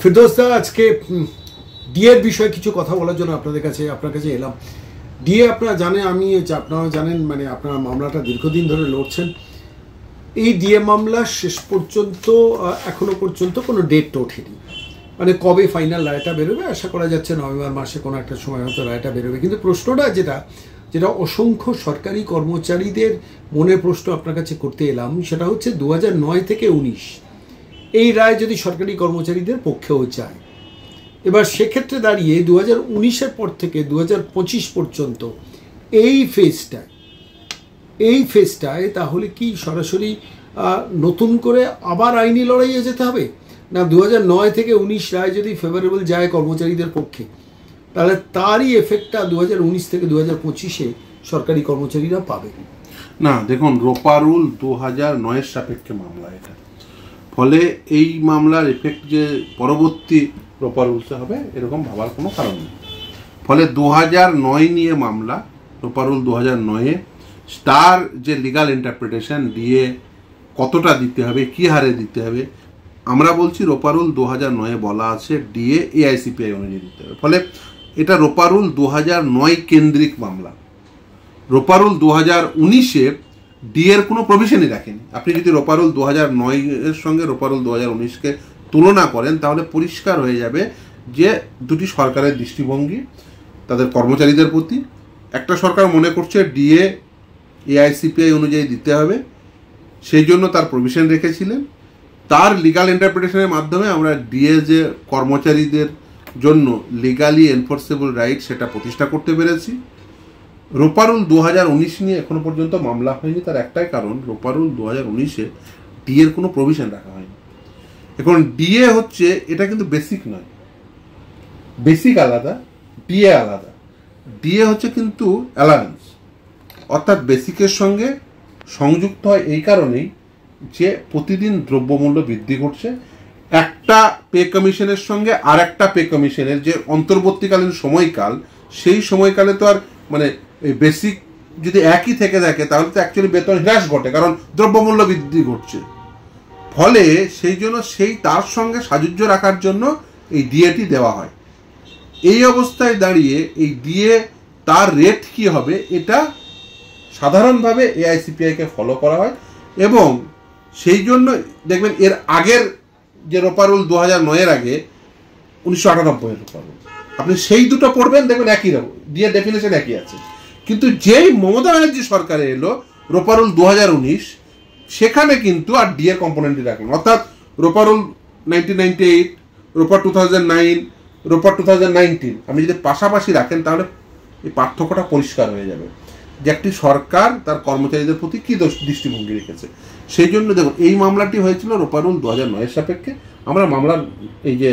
ফিরদৌস দা, আজকে ডিএর বিষয়ে কিছু কথা বলার জন্য আপনার কাছে এলাম। ডিএ আপনারা জানেন, আপনারা জানেন, মানে আপনারা মামলাটা দীর্ঘদিন ধরে লড়ছেন। এই ডিএ মামলা শেষ পর্যন্ত এখনো পর্যন্ত কোনো ডেট ওঠেনি, মানে কবে ফাইনাল রায়টা বেরোবে আশা করা যাচ্ছে নভেম্বর মাসে কোনো একটা সময় হয়তো রায়টা বেরোবে। কিন্তু প্রশ্নটা যেটা অসংখ্য সরকারি কর্মচারীদের মনের প্রশ্ন আপনার কাছে করতে এলাম, সেটা হচ্ছে 2009 থেকে 19 এই রায় যদি সরকারি কর্মচারীদের পক্ষেও যায়, এবার সেক্ষেত্রে দাঁড়িয়ে 2019-এর পর থেকে 2025 পর্যন্ত এই ফেজটায় তাহলে কি সরাসরি নতুন করে আবার আইনি লড়াইয়ে যেতে হবে? না 2009 থেকে 19 রায় যদি ফেভারেবল যায় কর্মচারীদের পক্ষে, তাহলে তারই এফেক্টটা 2019 থেকে 2025-এ সরকারি কর্মচারীরা পাবে? না, দেখুন, রোপারুল 2009-এর সাপেক্ষে মামলা এটা, ফলে এই মামলার এফেক্ট যে পরবর্তী রোপারুলসে হবে এরকম ভাবার কোনো কারণ নেই। ফলে 2009 নিয়ে মামলা, রোপারুল 2009-এ তার যে লিগাল ইন্টারপ্রিটেশন, ডিএ কতটা দিতে হবে, কী হারে দিতে হবে, আমরা বলছি রোপারুল 2009-এ বলা আছে ডিএ এআইসিপিআই অনুযায়ী দিতে হবে। ফলে এটা রোপারুল 2009 কেন্দ্রিক মামলা। রোপারুল 2019-এ ডিএর কোনো প্রভিশনই রাখেনি। আপনি যদি রোপারুল 2009-এর সঙ্গে রোপারুল 2019-কে তুলনা করেন তাহলে পরিষ্কার হয়ে যাবে যে দুটি সরকারের দৃষ্টিভঙ্গি তাদের কর্মচারীদের প্রতি। একটা সরকার মনে করছে ডিএ এআইসিপিআই অনুযায়ী দিতে হবে, সেই জন্য তার প্রভিশন রেখেছিলেন। তার লিগাল ইন্টারপ্রিটেশনের মাধ্যমে আমরা ডিএ যে কর্মচারীদের জন্য লিগালি এনফোর্সেবল রাইট সেটা প্রতিষ্ঠা করতে পেরেছি। রোপারুল 2019 নিয়ে এখনো পর্যন্ত মামলা হয়নি, তার একটাই কারণ, রোপারুল 2019-এ ডিএর কোনো প্রভিশন রাখা হয়নি। এখন ডিএ হচ্ছে, এটা কিন্তু বেসিক নয়, বেসিক আলাদা, ডিএ আলাদা। ডিএ হচ্ছে কিন্তু অ্যালাউন্স, অর্থাৎ বেসিকের সঙ্গে সংযুক্ত হয় এই কারণেই যে প্রতিদিন দ্রব্যমূল্য বৃদ্ধি ঘটছে। একটা পে কমিশনের সঙ্গে আর একটা পে কমিশনের যে অন্তর্বর্তীকালীন সময়কাল, সেই সময়কালে তো আর মানে বেসিক যদি একই থেকে থাকে তাহলে তো অ্যাকচুয়ালি বেতন হ্রাস ঘটে, কারণ দ্রব্যমূল্য বৃদ্ধি ঘটছে। ফলে সেই জন্য তার সঙ্গে সাযুজ্য রাখার জন্য এই ডিএটি দেওয়া হয়। এই অবস্থায় দাঁড়িয়ে এই ডিএ তার রেট কি হবে এটা সাধারণভাবে এআইসিপিআইকে ফলো করা হয়, এবং সেই জন্য দেখবেন এর আগের যে রোপারুল 2009-এর আগে 1998-এর রোপারুল, আপনি সেই দুটো পড়বেন দেখবেন একই রকম, ডিএ ডেফিনেশন একই আছে। কিন্তু যেই মমতা ব্যানার্জি সরকারে এলো রোপারুল 2019, সেখানে কিন্তু আর ডিএর কম্পোনেন্টই রাখলেন, অর্থাৎ রোপারুল 1998, রোপার 2009, রোপার 2019 আপনি যদি পাশাপাশি রাখেন তাহলে এই পার্থক্যটা পরিষ্কার হয়ে যাবে যে একটি সরকার তার কর্মচারীদের প্রতি কী দৃষ্টিভঙ্গি রেখেছে। সেই জন্য দেখুন এই মামলাটি হয়েছিল রোপারুল 2009-এর সাপেক্ষে। আমরা মামলার এই যে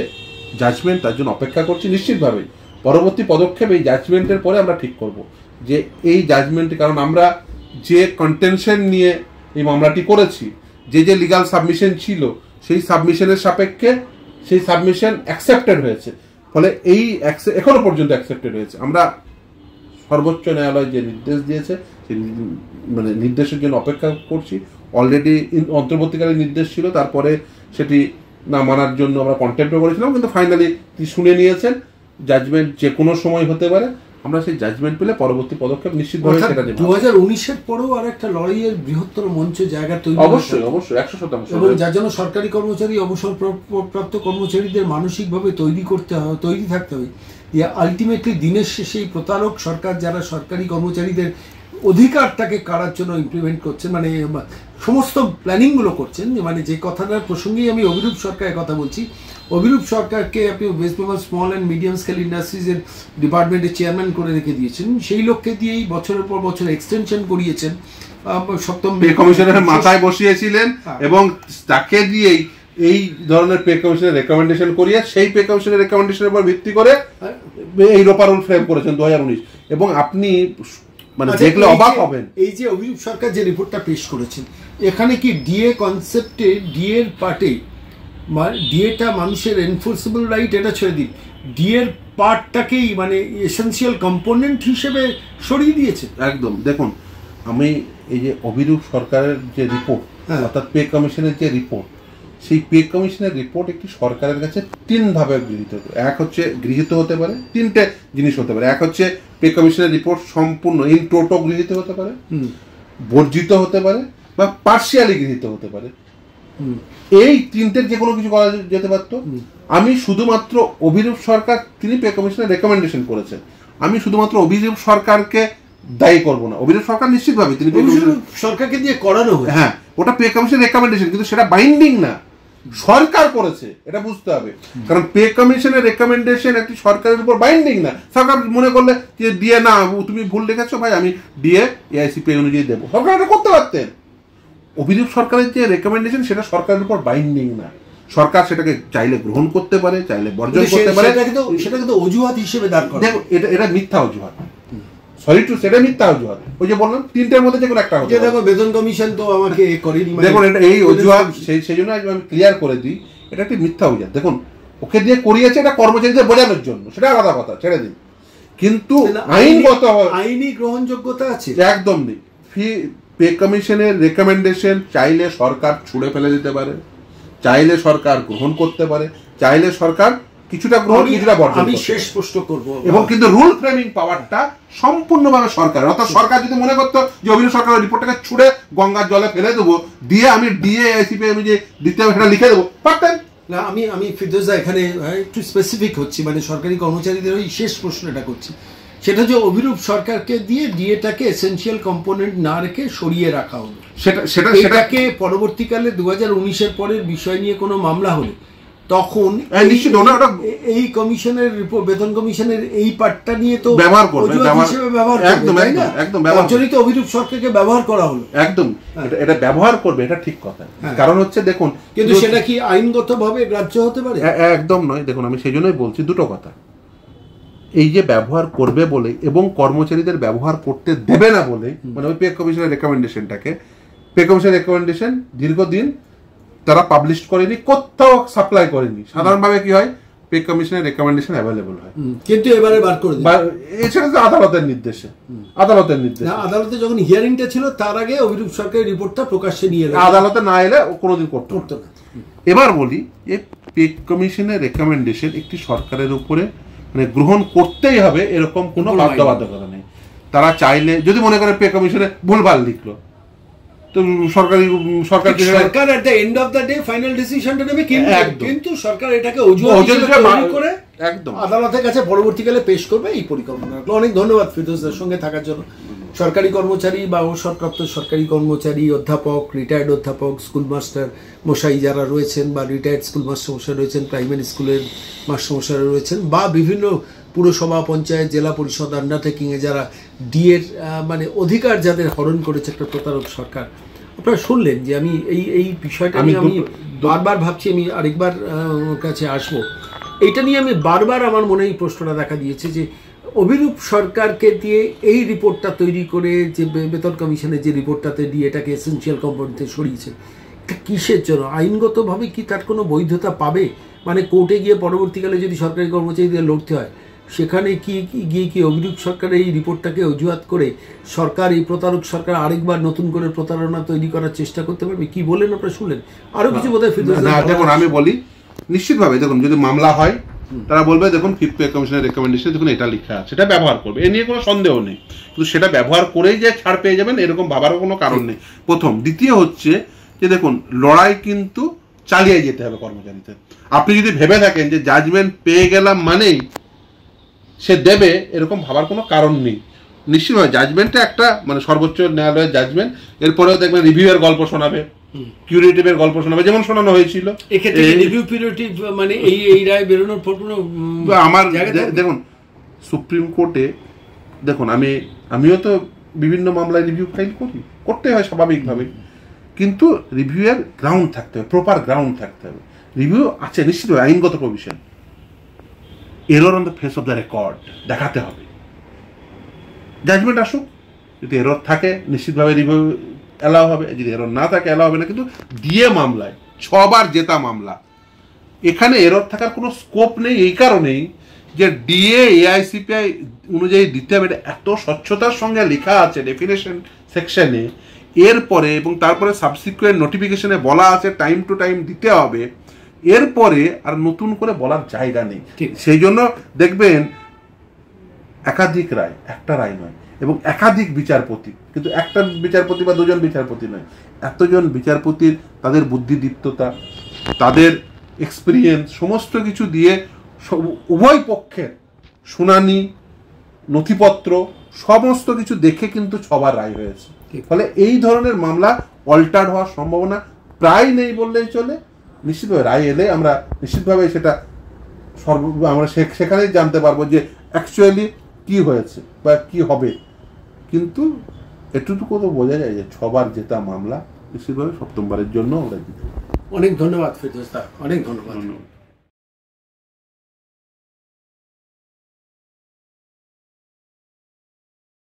জাজমেন্ট তার জন্য অপেক্ষা করছি। নিশ্চিতভাবেই পরবর্তী পদক্ষেপ এই জাজমেন্টের পরে আমরা ঠিক করব যে এই জাজমেন্টে, কারণ আমরা যে কন্টেনশন নিয়ে এই মামলাটি করেছি, যে লিগাল সাবমিশন ছিল সেই সাবমিশনের সাপেক্ষে সেই সাবমিশন অ্যাকসেপ্টেড হয়েছে। ফলে এই এখনো পর্যন্ত অ্যাকসেপ্টেড হয়েছে। আমরা সর্বোচ্চ ন্যায়ালয় যে নির্দেশ দিয়েছে সেই মানে নির্দেশের জন্য অপেক্ষা করছি। অলরেডি অন্তর্বর্তীকালীন নির্দেশ ছিল, তারপরে সেটি না মানার জন্য আমরা কন্টেম্পও করেছিলাম, কিন্তু ফাইনালি তিনি শুনে নিয়েছেন। জাজমেন্ট যে কোনো সময় হতে পারে, আমরা সেই জাজমেন্ট পেলে পরবর্তী পদক্ষেপ নিশ্চিতভাবে সেটা নেব। 2019-এর পরেও আর একটা লড়াইয়ের বৃহত্তর মঞ্চ জায়গা তৈরি, অবশ্যই 100%, এবং যার জন্য সরকারি কর্মচারী, অবসরপ্রাপ্ত কর্মচারীদের মানসিকভাবে তৈরি থাকতে হবে। আলটিমেটলি দিনের শেষে এই প্রতারক সরকার যারা সরকারি কর্মচারীদের অধিকারটাকে কাড়ার জন্য ইমপ্লিমেন্ট করছেন, মানে সমস্ত প্ল্যানিংগুলো করছেন, মানে যে কথাটার প্রসঙ্গেই আমি অভিরূপ সরকারের কথা বলছি। অভিরূপ সরকারকে আপনি West Bengal small and medium scale ইন্ডাস্ট্রিজের ডিপার্টমেন্টের চেয়ারম্যান করে রেখে দিয়েছেন। সেই লোককে দিয়েই বছরের পর বছর এক্সটেনশন করিয়েছেন, সপ্তম পে কমিশনের মাথায় বসিয়েছিলেন, এবং তাকে দিয়েই এই ধরনের পে কমিশনের রেকমেন্ডেশন করিয়ে সেই পে কমিশনের রেকমেন্ডেশনের উপর ভিত্তি করে এই রোপারুল ফ্রেম করেছেন 2019। এবং আপনি মানে দেখলে অবাক হবেন, এই যে অভিরূপ সরকার যে রিপোর্টটা পেশ করেছেন, এখানে কি ডিএ কনসেপ্টে, ডিএর পার্টে, ডিএটা মানুষের এনফোর্সেবল রাইট এটা ছেড়ে দিন, ডিএর পার্টটাকেই মানে এসেনশিয়াল কম্পোনেন্ট হিসেবে সরিয়ে দিয়েছে একদম। দেখুন, আমি এই যে অভিরূপ সরকারের যে রিপোর্ট, অর্থাৎ পে কমিশনের যে রিপোর্ট, সেই পে কমিশনের রিপোর্ট একটি সরকারের কাছে তিনভাবে গৃহীত হতে পারে। এক হচ্ছে গৃহীত হতে পারে, তিনটে জিনিস হতে পারে। এক হচ্ছে পে কমিশনের রিপোর্ট সম্পূর্ণ ইন টোটো গৃহীত হতে পারে, বর্জিত হতে পারে, বা পার্সিয়ালি গৃহীত হতে পারে। এই তিনটের যে কোনো কিছু করা যেতে পারত। আমি শুধুমাত্র অভিরূপ সরকার, তিনি পে কমিশনের রেকমেন্ডেশন করেছেন, আমি শুধুমাত্র অভিরূপ সরকারকে দায়ী করবো না। অভিরূপ সরকার নিশ্চিতভাবে তিনি সরকারকে দিয়ে করানো হয়, হ্যাঁ, ওটা পে কমিশন রেকমেন্ডেশন, কিন্তু সেটা বাইন্ডিং না, সরকার করেছে, এটা বুঝতে হবে। কারণ পে কমিশনের রেকমেন্ডেশন একটি সরকারের উপর বাইন্ডিং না। সরকার মনে করলে যে দিয়ে না, তুমি ভুল লিখেছো ভাই, আমি দিয়ে এআইসিপি অনুযায়ী দেবো, সরকার এটা করতে পারতেন। অভিযোগ সরকারের যে রেকমেন্ডেশন সেটা সরকারের উপর বাইন্ডিং না, সরকার সেটাকে চাইলে গ্রহণ করতে পারে, চাইলে বর্জন করতে পারে। সেটা কিন্তু অজুহাত হিসেবে দাঁড় করে। দেখো, এটা মিথ্যা অজুহাত, সরি টু সেটা মিথ্যা অজুহাত। ওই যে বললাম তিনটের মধ্যে যে কোনো একটা হবে। দেখো, বেতন কমিশন তো আমাকে করেনি, দেখুন এটা এই অজুহাত, সেই জন্য আমি ক্লিয়ার করে দিই, এটা একটি মিথ্যা অজুহাত। দেখুন, ওকে দিয়ে করিয়েছে এটা কর্মচারীদের বোঝানোর জন্য, সেটা আলাদা কথা, ছেড়ে দিন। কিন্তু আইনি গ্রহণযোগ্যতা আছে একদম নেই। পে কমিশনের রেকমেন্ডেশন চাইলে সরকার ছুঁড়ে ফেলে দিতে পারে, চাইলে সরকার গ্রহণ করতে পারে, চাইলে সরকার কিছুটা গ্রহণ, কিছুটা বর্জন। আমি শেষ প্রশ্ন করব, এবং কিন্তু রুল ফ্রেমিং পাওয়ারটা সম্পূর্ণভাবে সরকার। অর্থাৎ সরকার যদি মনে করতো যে অভিযোগ সরকারের রিপোর্টটাকে ছুঁড়ে গঙ্গার জলে ফেলে দেবো, দিয়ে আমি ডিএ আইসিপি আমি যে দিতে হবে সেটা লিখে দেবো, পারতেন না। আমি ফিরদৌস দা এখানে একটু স্পেসিফিক হচ্ছি, মানে সরকারি কর্মচারীদের ওই শেষ প্রশ্নটা করছি। সেটা যে অভিরূপ সরকারকে দিয়ে ডিএটাকে এসেনশিয়াল কম্পোনেন্ট না রেখে সরিয়ে রাখা হলো, সেটাকে পরবর্তীকালে 2019-এর পরের বিষয় নিয়ে কোনো মামলা হলে তখন এই কমিশনের বেতন কমিশনের এই পার্টটা নিয়ে তো ব্যবহার করবে, অভিরূপ সরকারকে ব্যবহার করা হলো। একদম এটা ব্যবহার করবে, এটা ঠিক কথা। কারণ হচ্ছে দেখুন, কিন্তু সেটা কি আইনগতভাবে গ্রাহ্য হতে পারে? একদম নয়। দেখুন, আমি সেই জন্যই বলছি দুটো কথা। এই যে ব্যবহার করবে বলে এবং কর্মচারীদের ব্যবহার করতে দেবে না বলে, মানে ওই পে কমিশনের রেকমেন্ডেশনটাকে, পে কমিশনের রেকমেন্ডেশন দীর্ঘদিন তারা পাবলিশ করেনি, কোথাও সাপ্লাই করেনি। সাধারণভাবে কি হয়, পে কমিশনের রেকমেন্ডেশন অ্যাভেলেবল হয়, কিন্তু এবারে বার করে দিল। এছাড়া তো আদালতের নির্দেশে, আদালতে যখন হিয়ারিংটা ছিল তার আগে অভিরূপ সরকারের রিপোর্টটা প্রকাশ্যে নিয়ে এলো, আদালতে না এলে ও কোনোদিন করতো না। এবার বলি, এই পে কমিশনের রেকমেন্ডেশন একটি সরকারের উপরে মানে গ্রহণ করতেই হবে এরকম কোনো বাধ্যবাধকতা নেই। তারা চাইলে যদি মনে করে পে কমিশনে ভুলভাল লিখলো, তো সরকার at the end of the day final ডিসিশনটা নেবে, কিন্তু সরকার এটাকে অজুহাত করে একদম আদালতের কাছে পরবর্তীকালে পেশ করবে এই পরিকল্পনা। অনেক ধন্যবাদ ফিরদৌসের সঙ্গে থাকার জন্য। সরকারি কর্মচারী বা অবসরপ্রাপ্ত সরকারি কর্মচারী, অধ্যাপক, রিটায়ার্ড অধ্যাপক, স্কুল মাস্টার মশাই যারা রয়েছেন, বা রিটায়ার্ড স্কুল মাস্টার মশাই রয়েছেন, প্রাইমারি স্কুলের মাস্টার মশাইরা রয়েছেন, বা বিভিন্ন পুরসভা, পঞ্চায়েত, জেলা পরিষদ আন্ডারটেকিংয়ে যারা ডিএর মানে অধিকার যাদের হরণ করেছে একটা প্রতারক সরকার, আপনারা শুনলেন যে আমি এই বিষয়টা নিয়ে আমি বারবার ভাবছি, আমি আরেকবার কাছে আসবো। এইটা নিয়ে আমি বারবার আমার মনে এই প্রশ্নটা দেখা দিয়েছে যে অভিরূপ সরকারকে দিয়ে এই রিপোর্টটা তৈরি করে যে বেতন কমিশনের যে রিপোর্টটাতে দিয়ে এটাকে এসেনশিয়াল কম্পোনেন্টে সরিয়েছে, এটা কিসের জন্য? আইনগতভাবে কি তার কোনো বৈধতা পাবে? মানে কোর্টে গিয়ে পরবর্তীকালে যদি সরকারি কর্মচারীদের লড়তে হয়, সেখানে কি অভিরূপ সরকার এই রিপোর্টটাকে অজুহাত করে সরকার, এই প্রতারক সরকার আরেকবার নতুন করে প্রতারণা তৈরি করার চেষ্টা করতে পারবে? কি বলেন আপনারা, শুনলেন? আরো কিছু বোধহয় দেখুন, আমি বলি নিশ্চিতভাবে, দেখুন যদি মামলা হয় তারা বলবে দেখুন ফিফথ পে কমিশনের রেকমেন্ডেশন দেখুন এটা লেখা আছে, সেটা ব্যবহার করবে, এ নিয়ে কোনো সন্দেহ নেই। কিন্তু সেটা ব্যবহার করেই যে ছাড় পেয়ে যাবেন এরকম ভাবারও কোনো কারণ নেই, প্রথম। দ্বিতীয় হচ্ছে যে দেখুন, লড়াই কিন্তু চালিয়ে যেতে হবে কর্মচারীদের। আপনি যদি ভেবে থাকেন যে জাজমেন্ট পেয়ে গেলাম মানেই সে দেবে, এরকম ভাবার কোনো কারণ নেই। নিশ্চিতভাবে জাজমেন্টটা একটা মানে সর্বোচ্চ ন্যায়ালয়ের জাজমেন্ট, এরপরেও দেখবেন রিভিউয়ের গল্প শোনাবে, কিউরেটিভের গল্প শোনাবে, যেমন শোনানো হয়েছিল। মানে এই রায় বেরোনোর পর আমার দেখুন সুপ্রিম কোর্টে, দেখুন আমিও তো বিভিন্ন মামলায় রিভিউ ফাইল করতে হয় স্বাভাবিকভাবে, কিন্তু রিভিউয়ের গ্রাউন্ড থাকতে হবে, প্রপার গ্রাউন্ড থাকতে হবে। রিভিউ আছে নিশ্চিতভাবে আইনগত provision, error on the face of the record দেখাতে হবে। জাজমেন্ট আসুক, যদি এরর থাকে নিশ্চিতভাবে রিভিউ অ্যালাউ হবে, যদি এরর না থাকে অ্যালাউ হবে না। কিন্তু ডিএ মামলায় 6 বার জেতা মামলা, এখানে এরর থাকার কোনো স্কোপ নেই, এই কারণেই যে ডিএ এআইসিপিআই অনুযায়ী দিতে হবে, এটা এত স্বচ্ছতার সঙ্গে লেখা আছে ডেফিনেশন সেকশনে, এরপরে এবং তারপরে সাবসিকুয়েন্ট নোটিফিকেশনে বলা আছে টাইম টু টাইম দিতে হবে, এরপরে আর নতুন করে বলার জায়গা নেই। সেই জন্য দেখবেন একাধিক রায়, একটা রায় নয়, এবং একাধিক বিচারপতি, কিন্তু একটা বিচারপতি বা দুজন বিচারপতি নয়, এতজন বিচারপতির তাদের বুদ্ধিদীপ্ততা, তাদের এক্সপিরিয়েন্স সমস্ত কিছু দিয়ে উভয় পক্ষের শুনানি, নথিপত্র সমস্ত কিছু দেখে কিন্তু সবার রায় হয়েছে। ফলে এই ধরনের মামলা অল্টার্ড হওয়ার সম্ভাবনা প্রায় নেই বললেই চলে। নিশ্চিতভাবে রায় এলে আমরা নিশ্চিতভাবে সেটা আমরা সেখানেই জানতে পারবো যে অ্যাকচুয়ালি কি হয়েছে বা কি হবে। কিন্তু এটুকু তো বোঝা যায় যে 6 বার জেতা মামলা নিশ্চিতভাবে সপ্তমবারের জন্য আমরা জিতব। অনেক ধন্যবাদ ফেরদৌস দা, অনেক ধন্যবাদ।